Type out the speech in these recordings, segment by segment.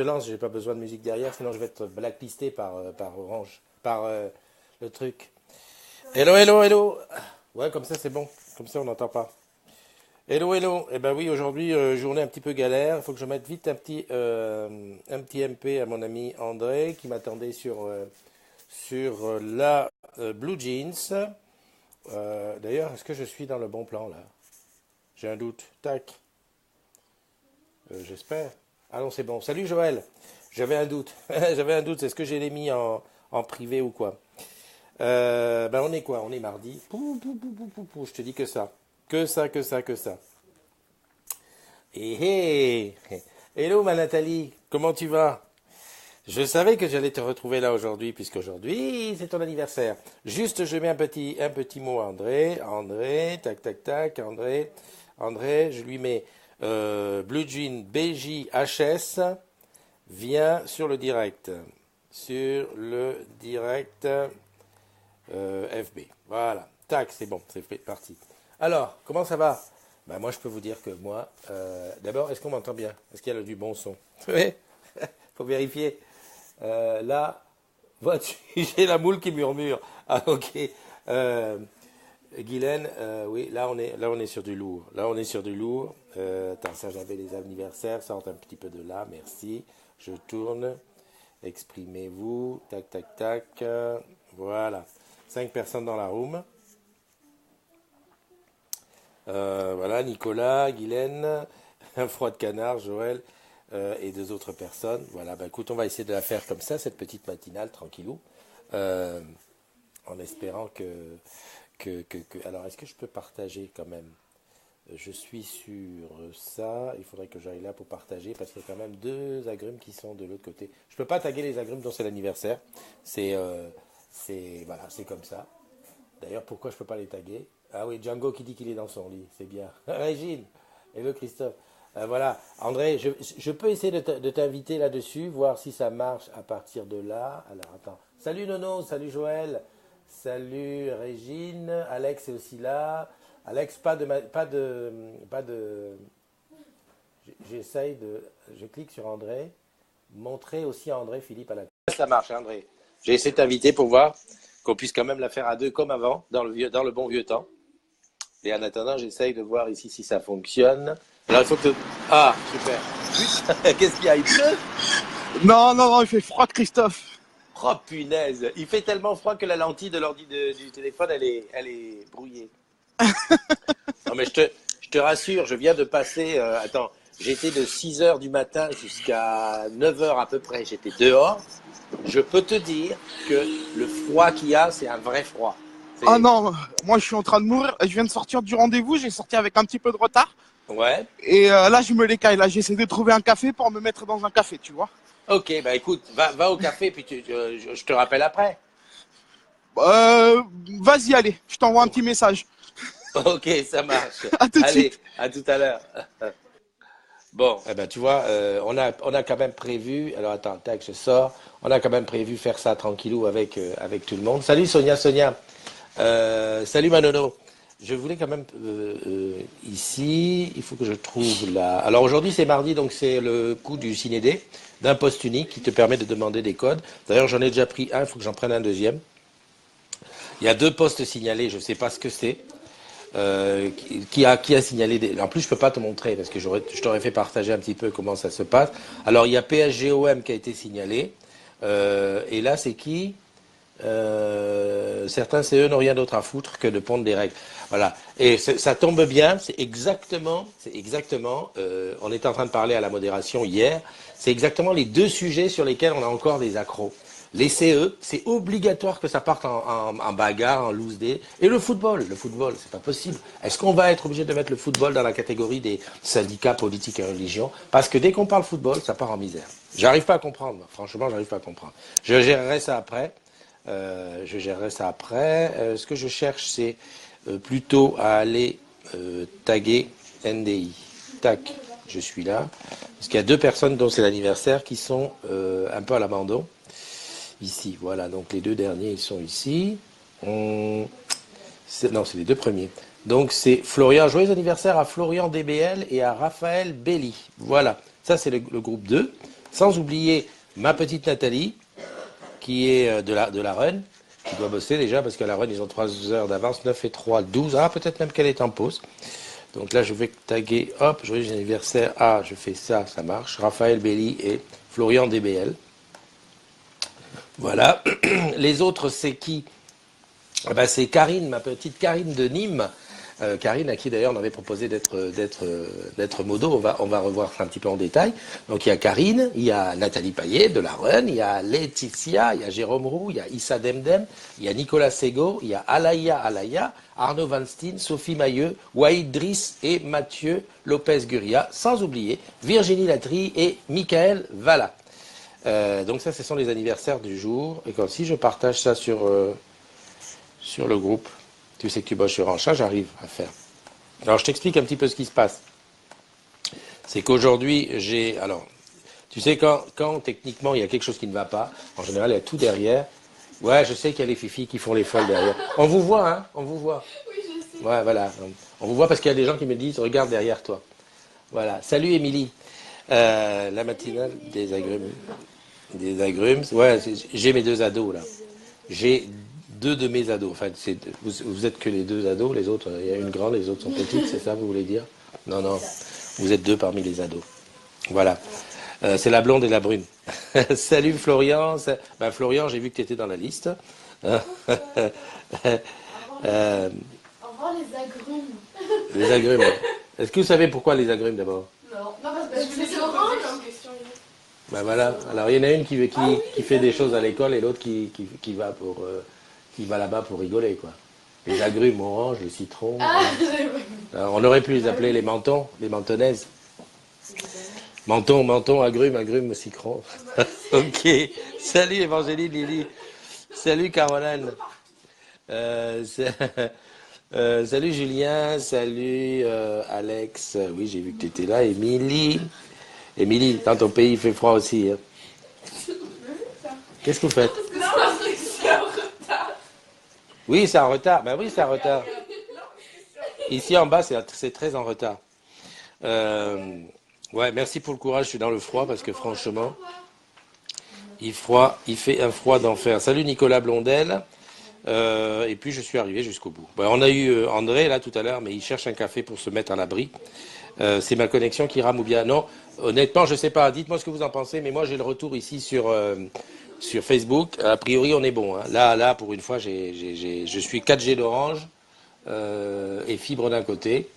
se lance, j'ai pas besoin de musique derrière, sinon je vais être blacklisté par Orange, par le truc. Hello, hello, hello. Ouais, comme ça c'est bon, comme ça on n'entend pas. Hello, hello. Eh ben oui, aujourd'hui, journée un petit peu galère. Il faut que je mette vite un petit MP à mon ami André qui m'attendait sur la Blue Jeans. D'ailleurs, est-ce que je suis dans le bon plan là? J'ai un doute. Tac. J'espère. Ah non, c'est bon. Salut Joël. J'avais un doute. J'avais un doute. Est-ce que j'ai les mis en privé ou quoi? Ben on est quoi? On est mardi. Pou, pou, pou, pou, pou, pou. Je te dis que ça. Que ça, que ça, que ça. Eh, eh. Hello ma Nathalie. Comment tu vas? Je savais que j'allais te retrouver là aujourd'hui, puisqu'aujourd'hui c'est ton anniversaire. Juste, je mets un petit mot à André. André, tac, tac, tac, André. André, je lui mets Blue Jean BJHS. Viens sur le direct. Sur le direct FB. Voilà. Tac, c'est bon, c'est fait, parti. Alors, comment ça va? Ben, moi, je peux vous dire que moi, d'abord, est-ce qu'on m'entend bien? Est-ce qu'il y a du bon son? Oui, faut vérifier. Là, vois-tu, j'ai la moule qui murmure. Ah, ok. Guylaine, oui, là on est sur du lourd. Là, on est sur du lourd. Attends, ça, j'avais les anniversaires. Sorte un petit peu de là, merci. Je tourne. Exprimez-vous. Tac, tac, tac. Voilà. 5 personnes dans la room. Voilà, Nicolas, Guylaine, un froid de canard, Joël. Et 2 autres personnes. Voilà, bah écoute, on va essayer de la faire comme ça, cette petite matinale, tranquillou, en espérant Alors, est-ce que je peux partager quand même? Je suis sur ça, il faudrait que j'aille là pour partager, parce qu'il y a quand même 2 agrumes qui sont de l'autre côté. Je peux pas taguer les agrumes dont c'est l'anniversaire, voilà, c'est comme ça. D'ailleurs, pourquoi je peux pas les taguer? Ah oui, Django qui dit qu'il est dans son lit, c'est bien. Régine, hello Christophe. Voilà, André, je peux essayer de t'inviter là-dessus, voir si ça marche à partir de là. Alors, attends. Salut Nono, salut Joël, salut Régine, Alex est aussi là. Alex, j'essaye de, je clique sur André, montrer aussi à André Philippe à la. Ça marche, André. J'ai essayé de t'inviter pour voir qu'on puisse quand même la faire à 2 comme avant, dans le bon vieux temps. Et en attendant, j'essaye de voir ici si ça fonctionne. Alors, il faut que... Ah, super. Putain, qu'est-ce qu'il y a? Il pleut? Non, non, non, il fait froid, Christophe. Oh, punaise. Il fait tellement froid que la lentille de du téléphone, elle est brouillée. Non, mais je te rassure, je viens de passer... attends, j'étais de 6 heures du matin jusqu'à 9 heures à peu près. J'étais dehors. Je peux te dire que le froid qu'il y a, c'est un vrai froid. Ah non, moi je suis en train de mourir. Je viens de sortir du rendez-vous, j'ai sorti avec un petit peu de retard. Ouais. Et là, je me l'écaille. Là, j'essaie de trouver un café pour me mettre dans un café, tu vois. Ok, bah écoute, va au café, puis je te rappelle après. Vas-y, allez, je t'envoie un petit message. Ok, ça marche. À tout de Allez, suite. à tout à l'heure. Bon, eh ben, tu vois, on a quand même prévu. Alors attends, tac, je sors. On a quand même prévu faire ça tranquillou avec tout le monde. Salut Sonia, Sonia. Salut Manono. Je voulais quand même ici, il faut que je trouve là. Alors aujourd'hui c'est mardi, donc c'est le coup du Cinédé, d'un poste unique qui te permet de demander des codes. D'ailleurs j'en ai déjà pris un, il faut que j'en prenne un deuxième. Il y a 2 postes signalés, je ne sais pas ce que c'est. Qui a signalé En plus, je peux pas te montrer parce que je t'aurais fait partager un petit peu comment ça se passe. Alors, il y a PSGOM qui a été signalé. Et là, c'est qui? Certains CE n'ont rien d'autre à foutre que de pondre des règles. Voilà. Et ça tombe bien, on était en train de parler à la modération hier, c'est exactement les 2 sujets sur lesquels on a encore des accros. Les CE, c'est obligatoire que ça parte en bagarre, en loose day. Et le football, c'est pas possible. Est-ce qu'on va être obligé de mettre le football dans la catégorie des syndicats politiques et religions? Parce que dès qu'on parle football, ça part en misère. J'arrive pas à comprendre, franchement, j'arrive pas à comprendre. Je gérerai ça après. Ce que je cherche, c'est plutôt à aller taguer NDI. Tac, je suis là. Parce qu'il y a 2 personnes dont c'est l'anniversaire qui sont un peu à l'abandon. Ici, voilà, donc les 2 derniers, ils sont ici. Non, c'est les 2 premiers. Donc c'est Florian, joyeux anniversaire à Florian DBL et à Raphaël Belli. Voilà, ça c'est le groupe 2. Sans oublier ma petite Nathalie, qui est de la Run, qui doit bosser déjà, parce qu'à la Run, ils ont 3 heures d'avance, 9 et 3, 12. Ah, peut-être même qu'elle est en pause. Donc là, je vais taguer, hop, joyeux anniversaire. Ah, je fais ça, ça marche. Raphaël Belli et Florian DBL. Voilà. Les autres, c'est qui? Eh ben, c'est Karine, ma petite Karine de Nîmes. Karine, à qui d'ailleurs on avait proposé d'être modo, on va revoir ça un petit peu en détail. Donc il y a Karine, il y a Nathalie Payet de la Run, il y a Laetitia, il y a Jérôme Roux, il y a Issa Demdem, il y a Nicolas Sego, il y a Alaya, Arnaud Van Steen, Sophie Mailleux, Waïd Driss et Mathieu Lopez-Guria, sans oublier Virginie Latry et Michael Valla. Donc ça, ce sont les anniversaires du jour. Et comme si je partage ça sur le groupe. Tu sais que tu bosses sur Encha, j'arrive à faire. Alors, je t'explique un petit peu ce qui se passe. C'est qu'aujourd'hui, alors, tu sais, quand techniquement, il y a quelque chose qui ne va pas, en général, il y a tout derrière. Ouais, je sais qu'il y a les fifis qui font les folles derrière. On vous voit, hein? On vous voit. Oui, je sais. Ouais, voilà. On vous voit parce qu'il y a des gens qui me disent, regarde derrière toi. Voilà. Salut, Émilie. La matinale des agrumes. Des agrumes. Ouais, j'ai mes 2 ados, là. J'ai 2 de mes ados. Enfin, vous êtes que les 2 ados, les autres, il y a une grande, les autres sont petites, c'est ça, vous voulez dire? Non, non, vous êtes 2 parmi les ados. Voilà. C'est la blonde et la brune. Salut Florian. Ben, Florian, j'ai vu que tu étais dans la liste. Au revoir les agrumes. Les agrumes. Est-ce que vous savez pourquoi les agrumes d'abord? Non, parce que c'est orange. Ben voilà. Alors il y en a une qui fait des choses à l'école et l'autre qui va là-bas pour rigoler, quoi. Les agrumes orange, le citron. Alors, on aurait pu les appeler les mentons, les mentonnaises. Menton, agrumes, citron. Ok. Salut Évangéline, Lily. Salut Caroline. Salut Julien, salut Alex. Oui, j'ai vu que tu étais là. Émilie, dans ton pays, il fait froid aussi. Hein. Qu'est-ce que vous faites? Non, parce que c'est en retard. Oui, c'est en retard. Ben oui, c'est en retard. Ici en bas, c'est très en retard. Ouais, merci pour le courage. Je suis dans le froid parce que franchement, il fait un froid d'enfer. Salut Nicolas Blondel. Et puis je suis arrivé jusqu'au bout. Ben, on a eu André là tout à l'heure, mais il cherche un café pour se mettre à l'abri. C'est ma connexion qui rame ou bien non. Honnêtement, je sais pas. Dites-moi ce que vous en pensez. Mais moi, j'ai le retour ici sur Facebook. A priori, on est bon. Hein. Là, pour une fois, je suis 4G d'Orange et fibre d'un côté.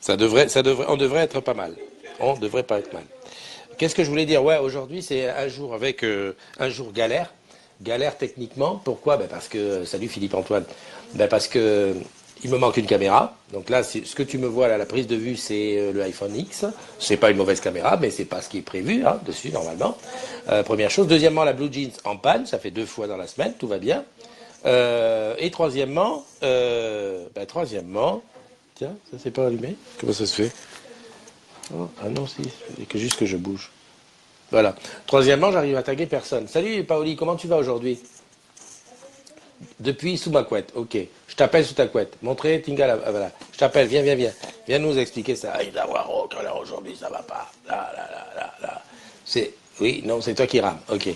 On devrait être pas mal. On devrait pas être mal. Qu'est-ce que je voulais dire? Ouais, aujourd'hui, c'est un jour avec un jour galère. Galère techniquement. Pourquoi? Ben parce que, salut Philippe Antoine. Ben parce que il me manque une caméra. Donc là, ce que tu me vois là, la prise de vue, c'est le iPhone X. C'est pas une mauvaise caméra, mais c'est pas ce qui est prévu hein, dessus normalement. Première chose. Deuxièmement, la Blue Jeans en panne. Ça fait 2 fois dans la semaine. Tout va bien. Et troisièmement, tiens, ça s'est pas allumé. Comment ça se fait? Oh, ah non, si. Il que juste que je bouge. Voilà. Troisièmement, j'arrive à taguer personne. Salut Paoli, comment tu vas aujourd'hui? Depuis sous ma couette, ok. Je t'appelle sous ta couette. Montrez, Tinga, voilà. Je t'appelle, viens. Viens nous expliquer ça. Ah, il va voir, oh, aujourd'hui, ça va pas. Là. Oui, non, c'est toi qui rames. Ok.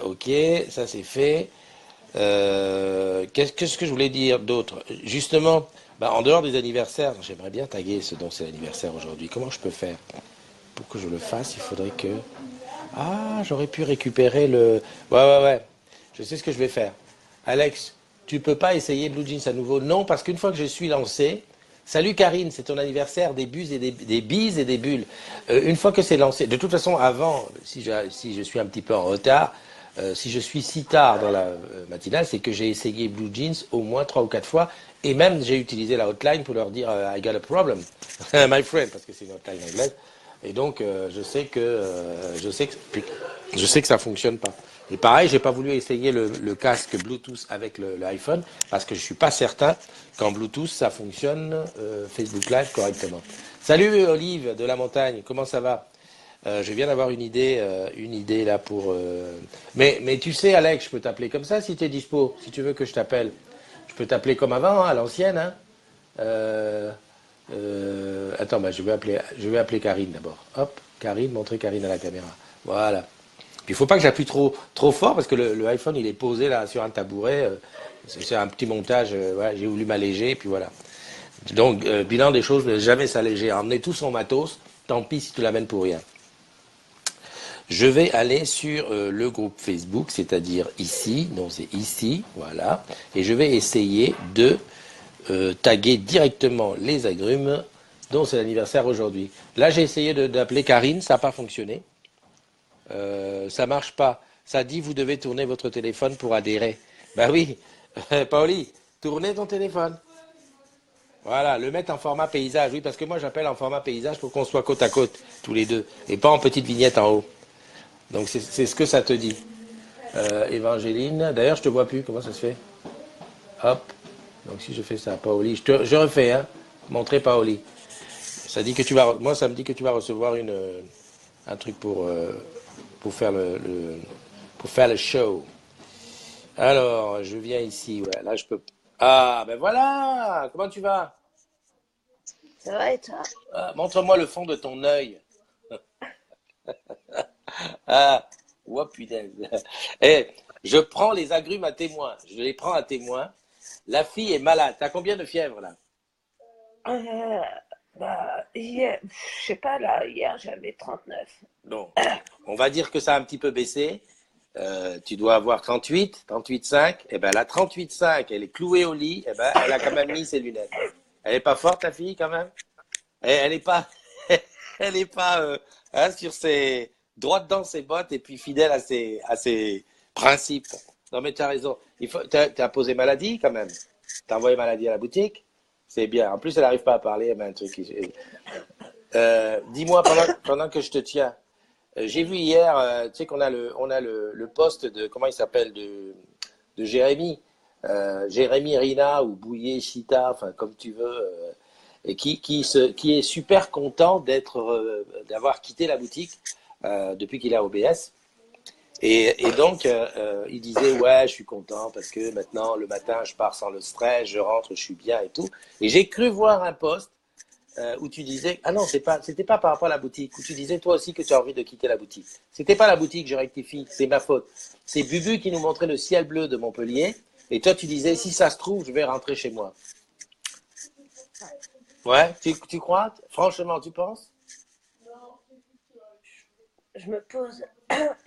Ok, ça c'est fait. Qu'est-ce que je voulais dire d'autre? Justement, en dehors des anniversaires, j'aimerais bien taguer ce dont c'est l'anniversaire aujourd'hui. Comment je peux faire? Pour que je le fasse, il faudrait que... Ah, j'aurais pu récupérer le... Ouais. Je sais ce que je vais faire. Alex, tu peux pas essayer Blue Jeans à nouveau? Non, parce qu'une fois que je suis lancé... Salut Karine, c'est ton anniversaire, des bises et des bulles. Une fois que c'est lancé... De toute façon, avant, si je suis un petit peu en retard, si je suis si tard dans la matinale, c'est que j'ai essayé Blue Jeans au moins 3 ou 4 fois. Et même, j'ai utilisé la hotline pour leur dire I got a problem, my friend, parce que c'est une hotline anglaise. Et donc, je sais que ça fonctionne pas. Et pareil, j'ai pas voulu essayer le casque Bluetooth avec l'iPhone parce que je suis pas certain qu'en Bluetooth ça fonctionne Facebook Live correctement. Salut Olive de la montagne, comment ça va? Je viens d'avoir une idée là pour. Mais tu sais, Alex, je peux t'appeler comme ça si tu es dispo. Si tu veux que je t'appelle, je peux t'appeler comme avant, hein, à l'ancienne. Hein. Attends, je vais appeler Karine d'abord. Hop, Karine, montrer Karine à la caméra. Voilà. Puis il faut pas que j'appuie trop fort parce que le iPhone il est posé là sur un tabouret. C'est un petit montage. Ouais, j'ai voulu m'alléger et puis voilà. Donc bilan des choses, ne jamais s'alléger. Emmener tout son matos. Tant pis si tu l'amènes pour rien. Je vais aller sur le groupe Facebook, c'est-à-dire ici. Donc c'est ici, voilà. Et je vais essayer de taguer directement les agrumes dont c'est l'anniversaire aujourd'hui. Là j'ai essayé d'appeler Karine, ça n'a pas fonctionné. Ça marche pas. Ça dit vous devez tourner votre téléphone pour adhérer. Ben oui, Paoli, tournez ton téléphone. Voilà, le mettre en format paysage. Oui, parce que moi j'appelle en format paysage pour qu'on soit côte à côte, tous les deux, et pas en petite vignette en haut. Donc c'est ce que ça te dit. Évangéline, d'ailleurs je te vois plus, comment ça se fait? Hop, donc si je fais ça, Paoli, je refais, hein, montrer Paoli. Ça dit que moi ça me dit que tu vas recevoir un truc pour faire pour faire le show. Alors, je viens ici, ouais, là je peux. Ah, ben voilà! Comment tu vas? Ça va et toi? Ah, montre-moi le fond de ton œil. Ah, oh putain. Eh, je prends les agrumes à témoin. Je les prends à témoin. La fille est malade. T'as combien de fièvre là? Euh, Hier, je sais pas, là, hier j'avais 39. Bon, on va dire que ça a un petit peu baissé. Tu dois avoir 38,5. Eh ben, la 38,5, elle est clouée au lit. Eh ben, elle a quand même mis ses lunettes. Elle est pas forte, la fille, quand même? Elle est pas, elle est pas hein, sur ses droite dans ses bottes et puis fidèle à ses principes. Non, mais tu as raison. T'as posé maladie, quand même. T'as envoyé maladie à la boutique. C'est bien. En plus, elle n'arrive pas à parler. Elle met un truc. Dis-moi pendant que je te tiens. J'ai vu hier, tu sais qu'on a le poste de, comment il s'appelle, de Jérémy. Jérémy Rina ou Bouillet Chita, enfin, comme tu veux. Et qui est super content d'avoir quitté la boutique depuis qu'il est à OBS. Et donc, il disait, ouais, je suis content parce que maintenant, le matin, je pars sans le stress, je rentre, je suis bien et tout. Et j'ai cru voir un post où tu disais, ah non, c'était pas par rapport à la boutique, où tu disais toi aussi que tu as envie de quitter la boutique. C'était pas la boutique, je rectifie, c'est ma faute. C'est Bubu qui nous montrait le ciel bleu de Montpellier. Et toi, tu disais, si ça se trouve, je vais rentrer chez moi. Ouais, tu crois? Franchement, tu penses? Je me pose,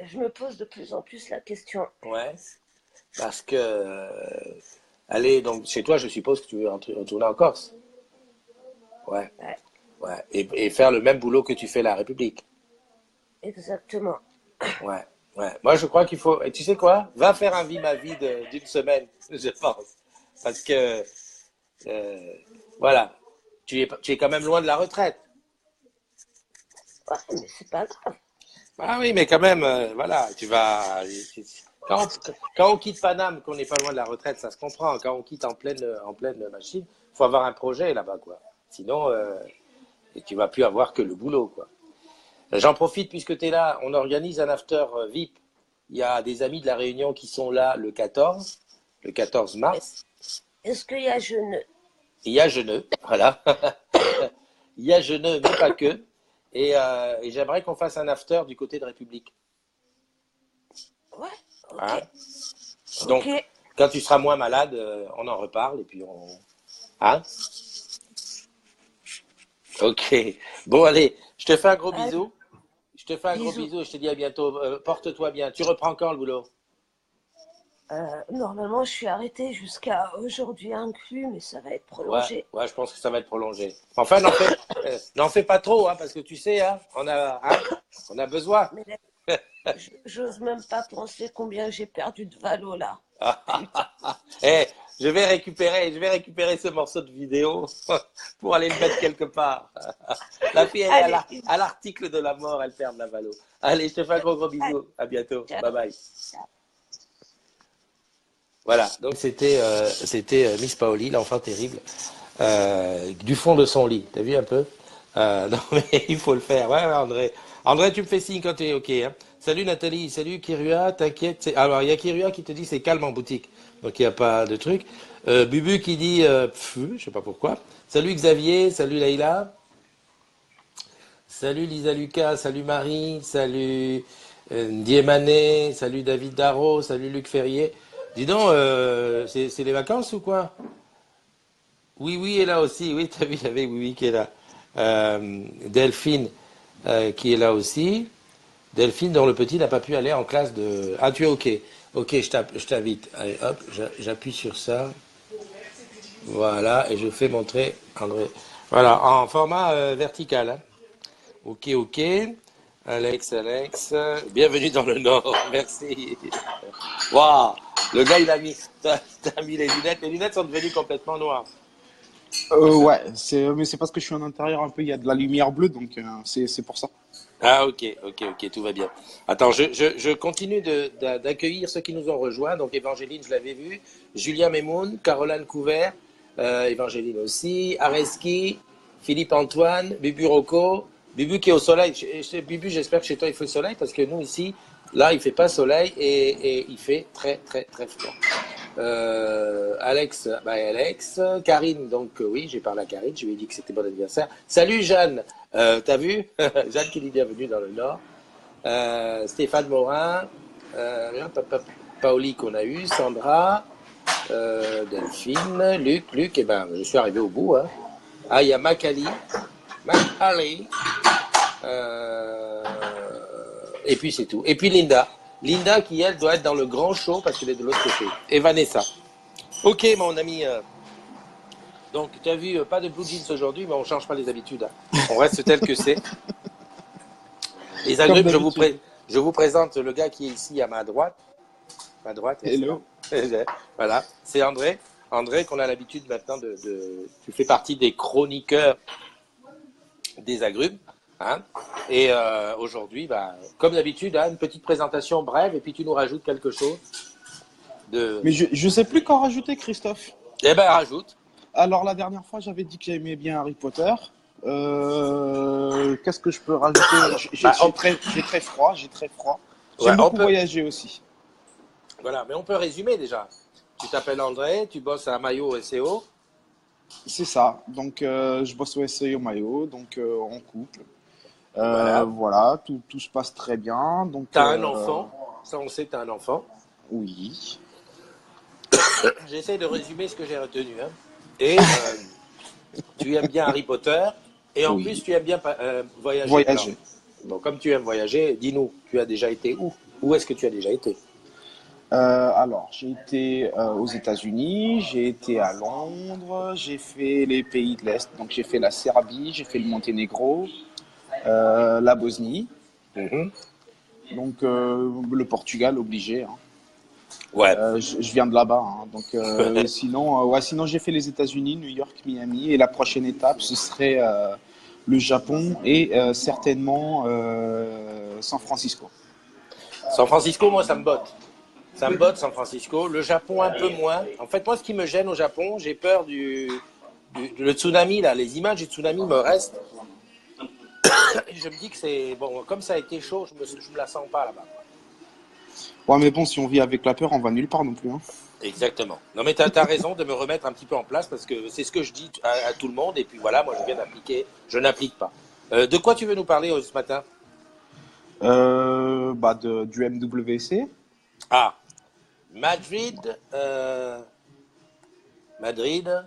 je me pose de plus en plus la question. Ouais, parce que aller donc chez toi, je suppose que tu veux retourner en Corse. Ouais, Ouais, ouais, et faire le même boulot que tu fais à la République. exactement. Ouais, ouais. Moi, je crois qu'il faut. Et tu sais quoi? Va faire un vie ma vie d'une semaine, je pense, parce que euh, voilà, tu es quand même loin de la retraite. Ouais, mais c'est pas grave. Ah oui, mais quand même, voilà, tu vas. Quand quand on quitte Paname, qu'on n'est pas loin de la retraite, ça se comprend. Quand on quitte en pleine machine, faut avoir un projet là-bas, quoi. Sinon, tu vas plus avoir que le boulot, quoi. J'en profite puisque tu es là. On organise un after VIP. Il y a des amis de la Réunion qui sont là le 14 mars. Est-ce qu'il y a jeune? Il y a Geneux, voilà. Il y a Geneux, mais pas que. Et j'aimerais qu'on fasse un after du côté de République. Ouais, Hein? ok. Donc, Ok. quand tu seras moins malade, on en reparle et puis on. Hein? Ok. Bon, allez, je te fais un gros Allez, bisou. Je te fais un gros bisous. bisou et je te dis à bientôt. Porte-toi bien. Tu reprends quand le boulot? Normalement, je suis arrêtée jusqu'à aujourd'hui inclus, mais ça va être Ouais, prolongé. ouais, je pense que ça va être prolongé. Enfin, n'en fais pas trop, hein, parce que tu sais, hein, on a besoin. Mais là, j'ose même pas penser combien j'ai perdu de valo là. Putain. Eh, je vais récupérer ce morceau de vidéo pour aller le mettre quelque part. La fille, elle est Allez, à l'article de la mort, elle perd la valo. Allez, je te fais un gros allez, bisou. À bientôt. Bye ciao. bye. Voilà, donc c'était Miss Paoli, l'enfant terrible, du fond de son lit. T'as vu un peu? Non, mais il faut le faire. Ouais, ouais, André. André, tu me fais signe quand tu es OK. Hein. Salut Nathalie, salut Kirua, t'inquiète. Alors, il y a Kirua qui te dit c'est calme en boutique. Donc, il n'y a pas de truc. Bubu qui dit, je sais pas pourquoi. Salut Xavier, salut Leïla, salut Lisa Lucas, salut Marie, salut Ndiémané, salut David Darro, salut Luc Ferrier. Dis donc, c'est les vacances ou quoi? Oui, oui est là aussi. Oui, t'as vu, il y avait Oui, oui qui est là. Delphine qui est là aussi. Delphine, dont le petit n'a pas pu aller en classe de. Ah, tu es OK. OK, je t'invite. Allez, hop, j'appuie sur ça. Voilà, et je fais montrer André. Voilà, en format vertical, hein. OK, OK. Alex, Alex. Bienvenue dans le Nord. Merci. Waouh! Le gars, il a mis. T'as mis les lunettes. Les lunettes sont devenues complètement noires. Ouais, mais c'est parce que je suis en intérieur un peu, il y a de la lumière bleue, donc c'est pour ça. Ah, ok, ok, ok, tout va bien. Attends, je continue d'accueillir ceux qui nous ont rejoints. Donc, Évangéline, je l'avais vu. Julien Memoun, Caroline Couvert, Évangéline aussi, Areski, Philippe Antoine, Bibu Rocco, Bibu qui est au soleil. Bibu, j'espère que chez toi il fait soleil parce que nous ici, là, il fait pas soleil et il fait très, très, très froid. Alex, bah Alex, Karine, donc oui, j'ai parlé à Karine, je lui ai dit que c'était bon anniversaire. Salut Jeanne, t'as vu? Jeanne qui dit bienvenue dans le Nord. Stéphane Morin, Paoli qu'on a eu, Sandra, Delphine, Luc, et ben je suis arrivé au bout. Hein. Ah, il y a Macali, euh, et puis c'est tout. Et puis Linda. Linda qui, elle, doit être dans le grand show parce qu'elle est de l'autre côté. Et Vanessa. Ok, mon ami. Donc, tu as vu, pas de blue jeans aujourd'hui, mais on ne change pas les habitudes. Hein. On reste tel que c'est. Les Comme agrumes, d'habitude. je vous présente le gars qui est ici à ma droite. Ma droite, Hello. voilà. C'est André. André, qu'on a l'habitude maintenant Tu fais partie des chroniqueurs des agrumes. Hein. Et aujourd'hui, bah, comme d'habitude, hein, une petite présentation brève et puis tu nous rajoutes quelque chose de. Mais je sais plus qu'en rajouter, Christophe. Eh ben, rajoute. Alors, la dernière fois, j'avais dit que j'aimais bien Harry Potter. Qu'est-ce que je peux rajouter? Bah, J'ai très froid, j'ai très froid. ouais, J'aime beaucoup voyager aussi. Voilà, mais on peut résumer déjà. Tu t'appelles André, tu bosses à Mayo SEO. C'est ça. Donc, je bosse au SEO Mayo, donc en couple. Voilà. Voilà, tout se passe très bien. Donc, Tu as un enfant. Ça, on sait que tu as un enfant. oui. J'essaie de résumer ce que j'ai retenu. Hein. Et tu aimes bien Harry Potter. Et en Oui. plus, tu aimes bien voyager. Voyager. Alors, bon, comme tu aimes voyager, dis-nous, tu as déjà été où? Où est-ce que tu as déjà été? Alors, j'ai été aux États-Unis, j'ai été à Londres, j'ai fait les pays de l'Est. Donc, j'ai fait la Serbie, j'ai fait le Monténégro, la Bosnie, Mhm. donc le Portugal obligé. Hein. Ouais. Je viens de là-bas. Hein. Donc, sinon j'ai fait les États-Unis, New York, Miami. Et la prochaine étape, ce serait le Japon et certainement San Francisco. San Francisco, moi, ça me botte. Ça me botte, San Francisco. Le Japon, un peu moins. En fait, moi, ce qui me gêne au Japon, j'ai peur le tsunami, là. Les images du tsunami me restent. Et je me dis que c'est. Bon, comme ça a été chaud, je me la sens pas là-bas. Ouais, mais bon, si on vit avec la peur, on va nulle part non plus. Hein. Exactement. Non, mais tu as raison de me remettre un petit peu en place parce que c'est ce que je dis à tout le monde. Et puis voilà, moi, je viens d'appliquer. Je n'applique pas. De quoi tu veux nous parler ce matin? Du MWC. Ah, Madrid, Madrid,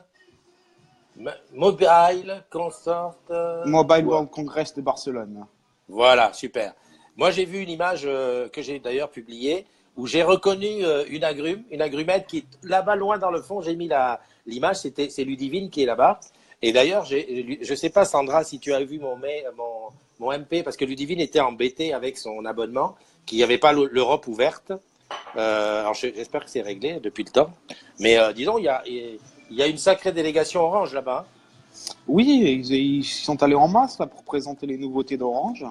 Mobile, Consort. Mobile Ouais. World Congress de Barcelone. Voilà, super. Moi, j'ai vu une image que j'ai d'ailleurs publiée où j'ai reconnu une agrumette qui est là-bas loin dans le fond. J'ai mis l'image, c'est Ludivine qui est là-bas. Et d'ailleurs, je sais pas, Sandra, si tu as vu mon MP, parce que Ludivine était embêtée avec son abonnement, qu'il n'y avait pas l'Europe ouverte. Alors, j'espère que c'est réglé depuis le temps. Mais disons, il y a une sacrée délégation orange là-bas. Hein. Oui, ils sont allés en masse là, pour présenter les nouveautés d'Orange.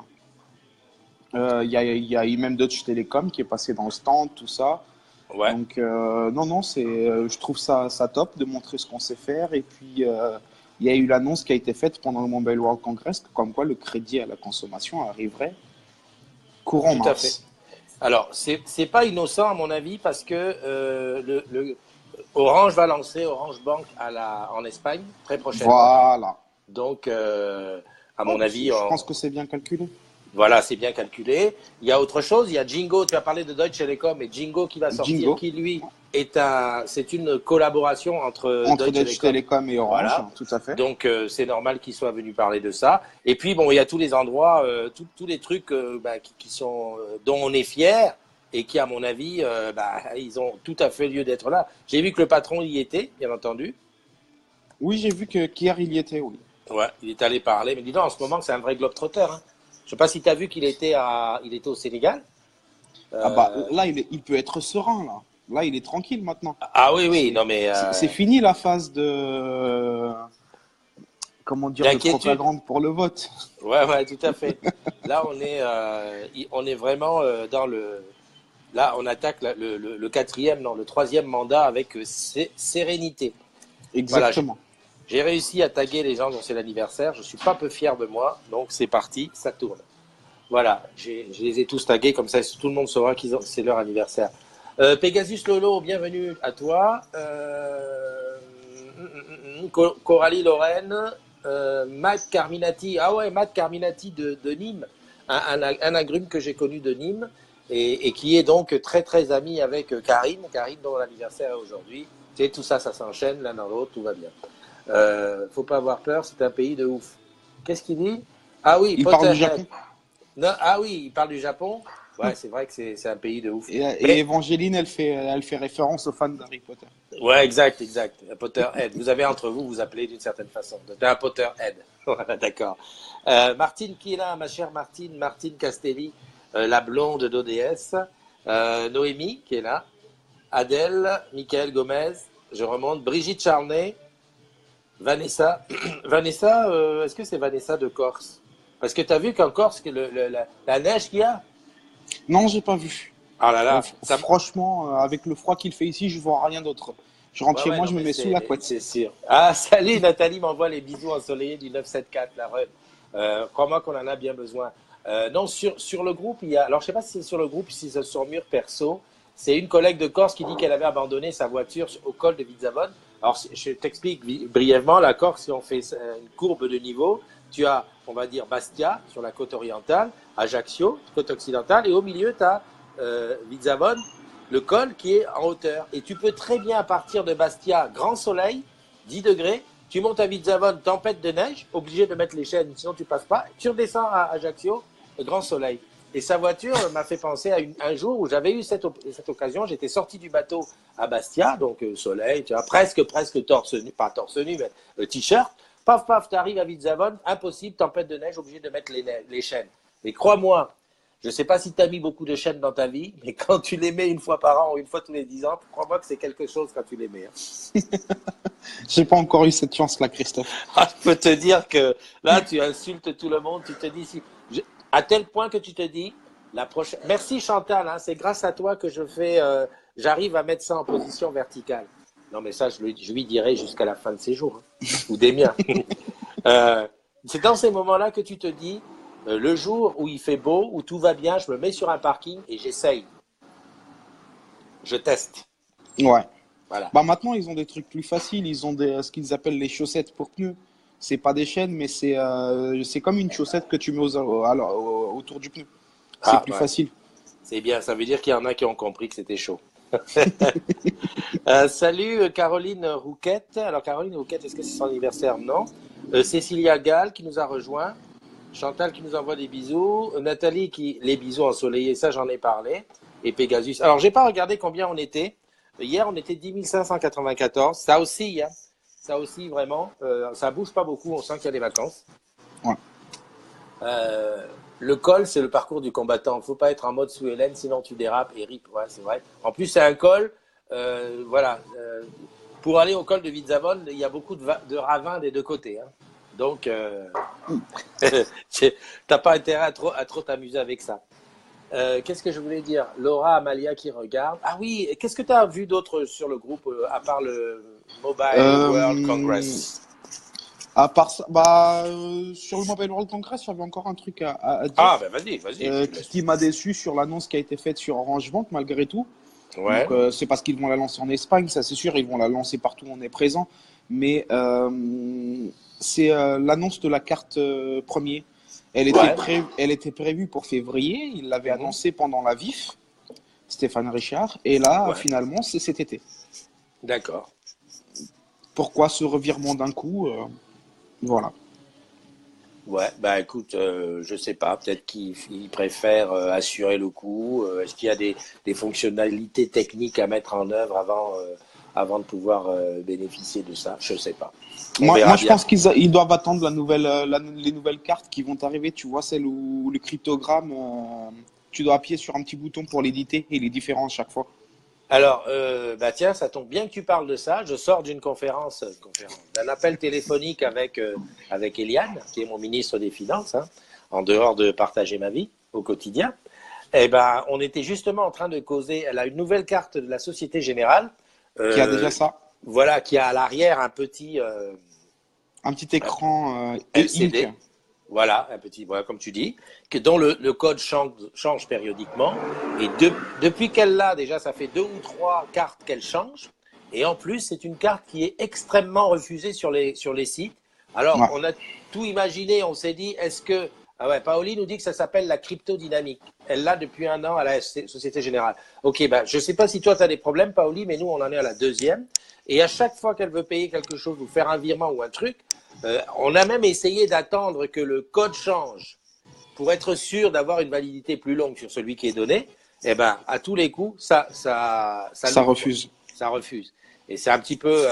Il y a eu même Deutsche Telekom qui est passé dans le stand, tout ça. Ouais. Donc, non, je trouve ça top de montrer ce qu'on sait faire. Et puis, il y a eu l'annonce qui a été faite pendant le Mobile World Congress, comme quoi le crédit à la consommation arriverait courant Tout à fait. mars. Alors, c'est pas innocent à mon avis parce que Orange va lancer Orange Bank en Espagne très prochainement. Voilà. Donc, à mon avis, Je pense que c'est bien calculé. Voilà, c'est bien calculé. Il y a autre chose, il y a Jingo, tu as parlé de Deutsche Telekom et Jingo qui va sortir, Jingo, qui lui c'est une collaboration entre entre Deutsche Deutsche Telekom. Telekom et Orange, Voilà. tout à fait. Donc c'est normal qu'il soit venu parler de ça. Et puis bon, il y a tous les endroits, tous les trucs qui sont dont on est fier et qui, à mon avis, ils ont tout à fait lieu d'être là. J'ai vu que le patron y était, bien entendu. Oui, j'ai vu que qu'hier il y était, oui. Ouais, il est allé parler. Mais dis donc, en ce moment, c'est un vrai globe-trotter. Hein. Je sais pas si tu as vu qu'il était il était au Sénégal. Ah bah Euh, là, il peut être serein, là. Là, il est tranquille maintenant. Ah oui, oui, C'est non mais c'est fini la phase de, comment dire, de d'inquiétude. propagande pour le vote. Ouais, ouais, tout à fait. Là, on est vraiment dans là, on attaque le quatrième, non, le troisième mandat avec sérénité. Voilà, Exactement. j'ai réussi à taguer les gens dont c'est l'anniversaire. Je suis pas peu fier de moi, donc c'est parti, ça tourne. Voilà, je les ai tous tagués, comme ça tout le monde saura c'est leur anniversaire. Pegasus Lolo, bienvenue à toi. Coralie Lorraine, Matt Carminati, ah ouais, Matt Carminati de Nîmes, un agrume que j'ai connu de Nîmes et qui est donc très très ami avec Karine dont l'anniversaire est aujourd'hui. Tu sais, tout ça, ça s'enchaîne l'un dans l'autre, tout va bien. Faut pas avoir peur, c'est un pays de ouf. Qu'est-ce qu'il dit? Ah oui, Il parle du Potterhead. Japon. Non, ah oui, il parle du Japon. Ouais, c'est vrai que c'est un pays de ouf. Et Mais, Evangeline, elle fait référence aux fans d'Harry Potter. ouais, exact, exact. Un Potterhead. Vous avez entre vous, vous appelez d'une certaine façon. T'es un Potterhead. Voilà, d'accord. Martine qui est là, ma chère Martine Castelli, la blonde d'ODS. Noémie qui est là. Adèle, Michael Gomez, je remonte. Brigitte Charnay, Vanessa. Vanessa, est-ce que c'est Vanessa de Corse? Parce que tu as vu qu'en Corse, la neige qu'il y a. Non, j'ai pas vu. Ah là là, ça. Franchement, avec le froid qu'il fait ici, je vois rien d'autre. Je rentre Ouais, chez ouais, moi, non, je me mais mets sous la c'est couette. sûr. Ah, salut, Nathalie m'envoie les bisous ensoleillés du 974, la run. Crois-moi qu'on en a bien besoin. Non, sur le groupe, il y a. Alors, je sais pas si c'est sur le groupe, si c'est sur Mur Perso. C'est une collègue de Corse qui dit qu'elle avait abandonné sa voiture au col de Vizavone. Alors, je t'explique brièvement. La Corse, si on fait une courbe de niveau, tu as, on va dire, Bastia, sur la côte orientale, Ajaccio, côte occidentale, et au milieu, tu as Vizavone, le col qui est en hauteur. Et tu peux très bien, à partir de Bastia, grand soleil, 10 degrés, tu montes à Vizavone, tempête de neige, obligé de mettre les chaînes, sinon tu passes pas. Tu redescends à Ajaccio, grand soleil. Et sa voiture m'a fait penser à un jour où j'avais eu cette occasion. J'étais sorti du bateau à Bastia, donc soleil, tu vois, presque torse nu, pas torse nu, mais t-shirt. Paf, paf, tu arrives à Vizavone, impossible, tempête de neige, obligé de mettre les chaînes. Et crois-moi, je ne sais pas si tu as mis beaucoup de chaînes dans ta vie, mais quand tu les mets une fois par an ou une fois tous les 10 ans, crois-moi que c'est quelque chose quand tu les mets. Hein. J'ai pas encore eu cette chance-là, Christophe. Ah, je peux te dire que là, tu insultes tout le monde. Tu te dis, à tel point que tu te dis, la prochaine. Merci Chantal, hein, c'est grâce à toi que j'arrive à mettre ça en position verticale. Non, mais ça, je lui dirai jusqu'à la fin de ses jours, hein, ou des miens. C'est dans ces moments-là que tu te dis, le jour où il fait beau, où tout va bien, je me mets sur un parking et j'essaye. Je teste. Ouais. Voilà. Bah maintenant, ils ont des trucs plus faciles. Ils ont ce qu'ils appellent les chaussettes pour pneus. C'est pas des chaînes, mais c'est comme une chaussette que tu mets autour du pneu. C'est plus facile. C'est bien, ça veut dire qu'il y en a qui ont compris que c'était chaud. Salut Caroline Rouquette. Alors Caroline Rouquette, est-ce que c'est son anniversaire? Non. Cécilia Gall qui nous a rejoint. Chantal qui nous envoie des bisous. Nathalie les bisous ensoleillés, ça j'en ai parlé. Et Pegasus. Alors j'ai pas regardé combien on était. Hier on était 10 594. Ça aussi, hein. Ça aussi vraiment. Ça bouge pas beaucoup. On sent qu'il y a des vacances. Ouais. Le col, c'est le parcours du combattant. Il ne faut pas être en mode sous Hélène, sinon tu dérapes et rip. Ouais, c'est vrai. En plus, c'est un col. Voilà. Pour aller au col de Vizavone, il y a beaucoup de ravins des deux côtés. Hein. Donc, tu n'as pas intérêt à trop t'amuser avec ça. Qu'est-ce que je voulais dire? Laura Amalia qui regarde. Ah oui, qu'est-ce que tu as vu d'autre sur le groupe, à part le Mobile World Congress? À part ça, sur le Mobile World Congress, j'avais encore un truc à dire. Ah, ben vas-y. Qui m'a déçu sur l'annonce qui a été faite sur Orange Bank, malgré tout. Ouais. Donc, c'est parce qu'ils vont la lancer en Espagne, ça c'est sûr, ils vont la lancer partout où on est présent. Mais c'est l'annonce de la carte premier. Ouais. Elle était prévue pour février. Il l'avait Mhm. annoncé pendant la VIF, Stéphane Richard. Et là, Ouais. finalement, c'est cet été. D'accord. Pourquoi ce revirement d'un coup Voilà. Ouais, bah écoute, je sais pas, peut-être qu'il préfère assurer le coup. Est-ce qu'il y a des fonctionnalités techniques à mettre en œuvre avant de pouvoir bénéficier de ça? Je sais pas. On Moi, verra je bien. pense ils doivent attendre les nouvelles cartes qui vont arriver. Tu vois, celle où le cryptogramme, tu dois appuyer sur un petit bouton pour l'éditer et il est différent à chaque fois. Alors, bah tiens, ça tombe bien que tu parles de ça. Je sors d'un appel téléphonique avec Eliane, qui est mon ministre des Finances, hein, en dehors de partager ma vie au quotidien. Eh ben, on était justement en train de causer. Elle a une nouvelle carte de la Société Générale, Qui a déjà euh, ça. voilà, qui a à l'arrière un petit Un petit écran e-ink. LCD, voilà, un petit, voilà, comme tu dis, dont le code change périodiquement. Et depuis qu'elle l'a, déjà, ça fait 2 ou 3 cartes qu'elle change. Et en plus, c'est une carte qui est extrêmement refusée sur les sites. Alors, Ouais. on a tout imaginé, on s'est dit, est-ce que... Ah ouais, Paoli nous dit que ça s'appelle la cryptodynamique. Elle l'a depuis un an à la Société Générale. Ok, ben, je ne sais pas si toi, tu as des problèmes, Paoli, mais nous, on en est à la deuxième. Et à chaque fois qu'elle veut payer quelque chose ou faire un virement ou un truc, on a même essayé d'attendre que le code change pour être sûr d'avoir une validité plus longue sur celui qui est donné. Eh ben, à tous les coups, ça Ça loupe, quoi. refuse. Ça refuse. Et c'est un petit peu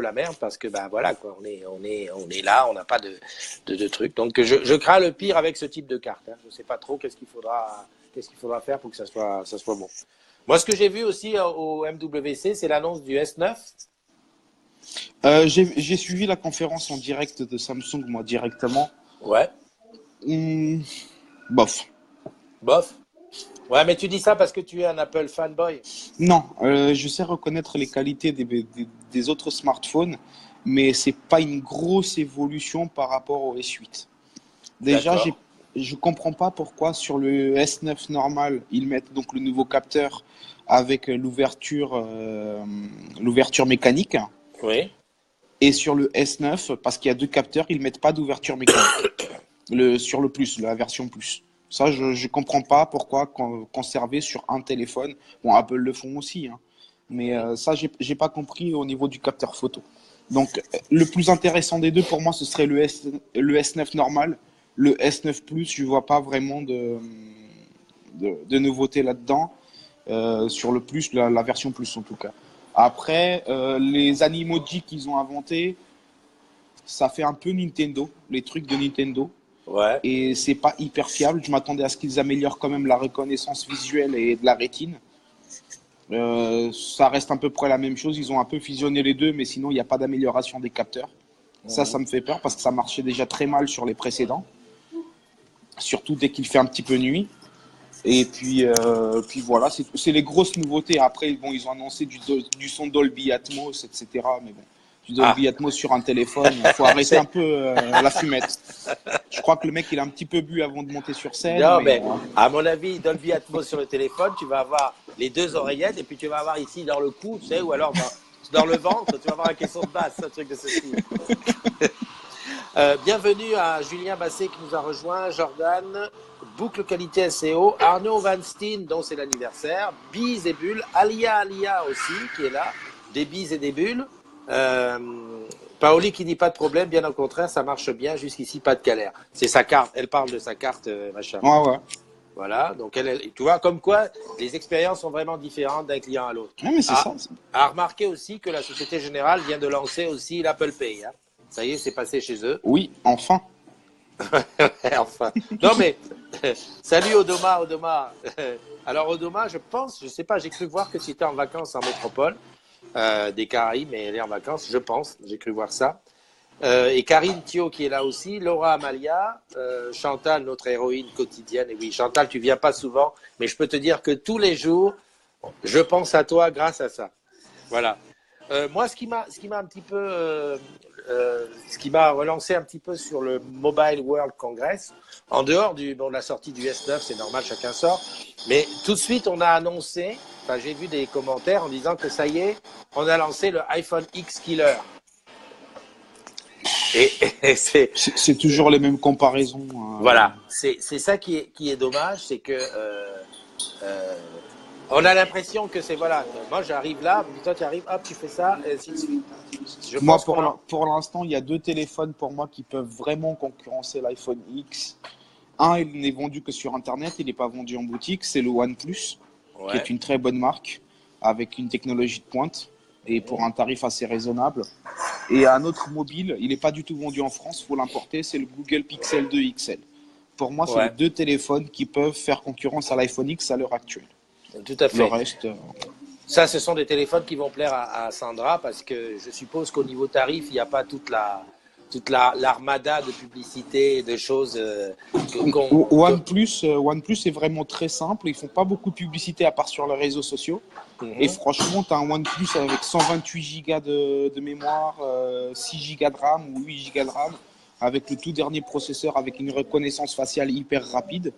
la merde parce que ben voilà quoi, on est là, on n'a pas de truc. Donc je crains le pire avec ce type de carte. Hein. Je ne sais pas trop qu'est-ce qu'il faudra faire pour que ça soit bon. Moi, ce que j'ai vu aussi au MWC, c'est l'annonce du S9. J'ai suivi la conférence en direct de Samsung, moi, directement. Ouais, Hmm, bof. bof. Ouais, mais tu dis ça parce que tu es un Apple fanboy. Non, je sais reconnaître les qualités des autres smartphones, mais c'est pas une grosse évolution par rapport au S8. Déjà, D'accord. je comprends pas pourquoi sur le S9 normal, ils mettent donc le nouveau capteur avec l'ouverture mécanique, Oui. et sur le S9, parce qu'il y a deux capteurs, ils mettent pas d'ouverture mécanique. Sur le plus, la version plus. Ça, je ne comprends pas pourquoi conserver sur un téléphone. Bon, Apple le font aussi, hein. Mais Mhm. ça, j'ai pas compris au niveau du capteur photo. Donc, le plus intéressant des deux, pour moi, ce serait le S9 normal. Le S9 Plus, je vois pas vraiment de nouveauté là-dedans. Sur le plus, la version plus en tout cas. Après, les animojis qu'ils ont inventés, ça fait un peu Nintendo, les trucs de Nintendo. Ouais. Et c'est pas hyper fiable. Je m'attendais à ce qu'ils améliorent quand même la reconnaissance visuelle et de la rétine. Ça reste à peu près la même chose. Ils ont un peu fusionné les deux, mais sinon, il n'y a pas d'amélioration des capteurs. Ça Mhm. me fait peur parce que ça marchait déjà très mal sur les précédents. Surtout dès qu'il fait un petit peu nuit. Et puis voilà, c'est les grosses nouveautés. Après, bon, ils ont annoncé du son Dolby Atmos, etc. Mais bon, du Ah, Dolby Atmos sur un téléphone, il faut arrêter un c'est... peu la fumette. Je crois que le mec, il a un petit peu bu avant de monter sur scène, Non, mais mais à mon avis, Dolby Atmos sur le téléphone, tu vas avoir les 2 oreillettes et puis tu vas avoir ici dans le cou, tu sais, ou alors dans le ventre, tu vas avoir un caisson de basse, un truc de ce style. Bienvenue à Julien Basset qui nous a rejoint, Jordan, Boucle Qualité SEO, Arnaud Van Steen, dont c'est l'anniversaire, Bise et Bulles, Alia aussi, qui est là, des bises et des bulles. Euh, Paoli qui dit pas de problème, bien au contraire, ça marche bien, jusqu'ici, pas de galère. C'est sa carte, elle parle de sa carte, machin. ouais, ouais. Voilà, donc tu vois, comme quoi les expériences sont vraiment différentes d'un client à l'autre. Ouais, mais c'est ça. À remarquer aussi que la Société Générale vient de lancer aussi l'Apple Pay. Hein. Ça y est, c'est passé chez eux. Oui, enfin. Enfin. Non mais, salut Odoma. Alors Odoma, je sais pas, j'ai cru voir que tu étais en vacances en métropole des Caraïbes, mais elle est en vacances, je pense, j'ai cru voir ça. Et Karine Thio qui est là aussi, Laura Amalia, Chantal, notre héroïne quotidienne. Et oui, Chantal, tu viens pas souvent, mais je peux te dire que tous les jours, je pense à toi grâce à ça. Voilà. Moi, ce qui m'a un petit peu, ce qui m'a relancé un petit peu sur le Mobile World Congress, en dehors de la sortie du S9, c'est normal, chacun sort, mais tout de suite, on a annoncé, enfin, j'ai vu des commentaires en disant que ça y est, on a lancé le iPhone X Killer. Et, et C'est toujours les mêmes comparaisons. voilà, c'est ça qui est dommage, c'est que euh, on a l'impression que c'est voilà, moi j'arrive là, puis toi tu arrives, hop, tu fais ça, et ainsi de suite. Je Moi, pense qu'on a... pour l'instant, il y a deux téléphones pour moi qui peuvent vraiment concurrencer l'iPhone X. Un, il n'est vendu que sur Internet, il n'est pas vendu en boutique, c'est le OnePlus, qui est Ouais. une très bonne marque, avec une technologie de pointe et pour un tarif assez raisonnable. Et un autre mobile, il n'est pas du tout vendu en France, il faut l'importer, c'est le Google Pixel 2 XL. Pour moi, c'est les Ouais, deux téléphones qui peuvent faire concurrence à l'iPhone X à l'heure actuelle. tout à Le fait. reste, Ça, ce sont des téléphones qui vont plaire à Sandra parce que je suppose qu'au niveau tarif, il n'y a pas toute l'armada de publicité et de choses OnePlus est vraiment très simple. Ils font pas beaucoup de publicité à part sur les réseaux sociaux. Et Mhm. franchement, tu as un OnePlus avec 128 Go de mémoire, 6 Go de RAM ou 8 Go de RAM, avec le tout dernier processeur, avec une reconnaissance faciale hyper rapide.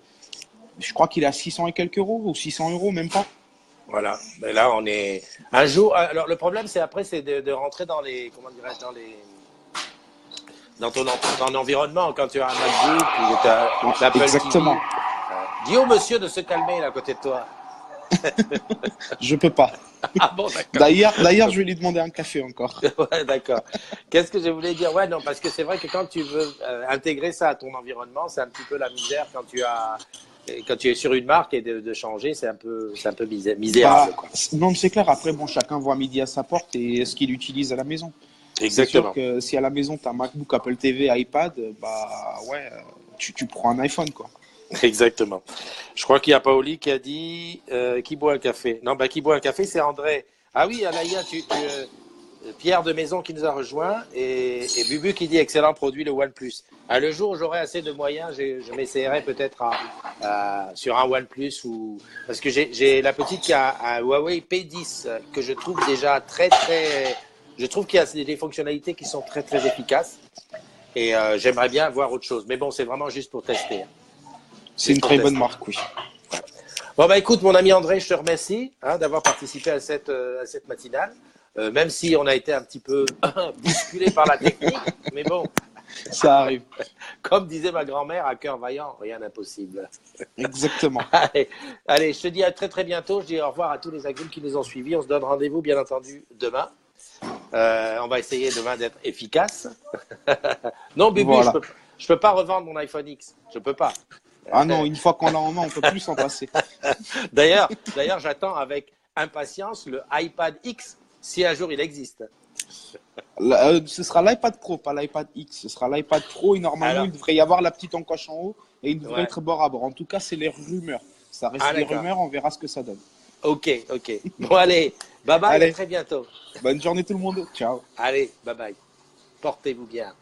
Je crois qu'il est à 600 et quelques euros, ou 600 euros, même pas. Voilà. Mais là, on est un jour. Alors, le problème, c'est après, c'est de rentrer dans les, comment dirais-je, dans ton environnement quand tu as un MacBook ou tu as l'Apple Exactement. TV. Dis au monsieur de se calmer là à côté de toi. Je peux pas. Ah bon, d'accord. D'ailleurs, je vais lui demander un café encore. Ouais, d'accord. Qu'est-ce que je voulais dire? Ouais, non, parce que c'est vrai que quand tu veux intégrer ça à ton environnement, c'est un petit peu la misère quand tu es sur une marque et de changer, c'est un peu misérable, Bah, quoi. non, mais c'est clair. Après, bon, chacun voit midi à sa porte et ce qu'il utilise à la maison. C'est sûr Exactement. que si à la maison, tu as MacBook, Apple TV, iPad, bah ouais, tu prends un iPhone, quoi. Exactement. Je crois qu'il y a Paoli qui a dit qui boit un café. Non, bah qui boit un café, c'est André. Ah oui, Alaïa, Pierre de Maison qui nous a rejoint et Bubu qui dit excellent produit le OnePlus. Le jour où j'aurai assez de moyens, je m'essayerai peut-être sur un OnePlus ou parce que j'ai la petite qui a un Huawei P10 que je trouve déjà je trouve qu'il y a des fonctionnalités qui sont très très efficaces et j'aimerais bien voir autre chose. Mais bon, c'est vraiment juste pour tester. C'est une très bonne marque, oui. Bon, bah écoute, mon ami André, je te remercie d'avoir participé à cette matinale. Même si on a été un petit peu bousculé par la technique, mais bon, Ça arrive. comme disait ma grand-mère, à cœur vaillant, rien d'impossible. Exactement. Allez, je te dis à très très bientôt. Je dis au revoir à tous les agrumes qui nous ont suivis. On se donne rendez-vous, bien entendu, demain. On va essayer demain d'être efficace. Non, Bubu, Voilà. je peux pas revendre mon iPhone X. Je peux pas. Ah non, une fois qu'on l'a en main, on peut plus s'en passer. D'ailleurs, j'attends avec impatience le iPad X, si un jour il existe. Ce sera l'iPad Pro, pas l'iPad X. Ce sera l'iPad Pro et normalement, Alors, il devrait y avoir la petite encoche en haut et il devrait ouais. être bord à bord. En tout cas, c'est les rumeurs. Ça reste Ah, des d'accord. rumeurs, on verra ce que ça donne. Ok. Bon, allez, bye bye, Allez. à très bientôt. Bonne journée tout le monde. Ciao. Allez, bye bye. Portez-vous bien.